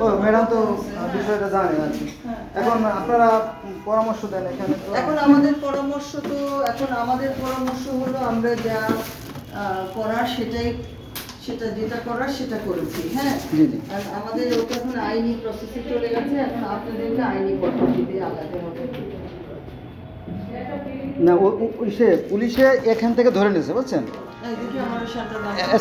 ও madam তো বিষয়টা জানেন আর কি। এখন আপনারা পরামর্শ দেন এখানে। এখন আমাদের পরামর্শ হলো আমরা যা করার যেটা করার সেটা করেছি। হ্যাঁ, আর আমাদের ওটা এখন আইনি প্রসেসে চলে গেছে। এখন আপনাদেরকে আইনি পদ্ধতিতে আলাদা হবে না। পুলিশে এখান থেকে ধরে নিয়েছে, বুঝছেন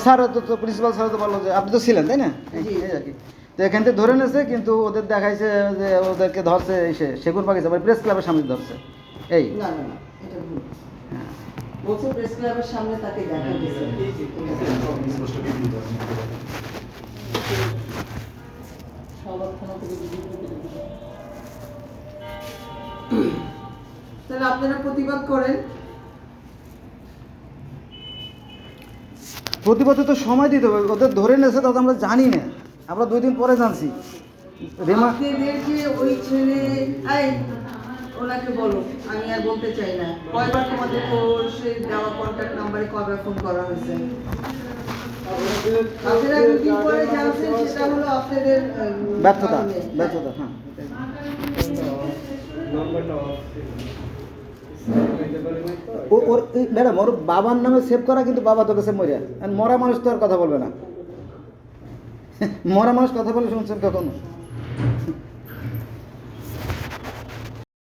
স্যার? তো প্রিন্সিপাল স্যার তো বললো যে আপনি তো ছিলেন, তাই না? এই আর কি। তো এখান থেকে ধরে নিয়েছে, কিন্তু ওদের দেখাইছে যে ওদেরকে ধরছে এসে সেগুন বাগিচা প্রেস ক্লাবের সামনে ধরছে। এই না না না, এটা ভুল। বলছে প্রেস ক্লাবের সামনে তাকে দেখা গেছে। তাহলে আপনারা প্রতিবাদ করেন। প্রতিবাদে তো সময় দিতে হবে। ওদের ধরে নিয়েছে তা তো আমরা জানি না, আমরা 2 দিন পরে জানছি। আপনাদের যে ওই ছেলে, ওনাকে বলো, আমি আর বলতে চাই না। কয়বার তোমাদের সে দেওয়া কন্ট্যাক্ট নাম্বারে কয়বার ফোন করা হয়েছে? আপনারা 2 দিন পরে জানছেন, সেটা হলো আপনাদের ব্যর্থতা। হ্যাঁ, ওর ম্যাডাম ওর বাবার নামে সেভ করা, কিন্তু বাবা তো কাছে মরিয়া। মরা মানুষ তো আর কথা বলবে না। মরা মানুষ কথা বলে শুনছেন কখনো?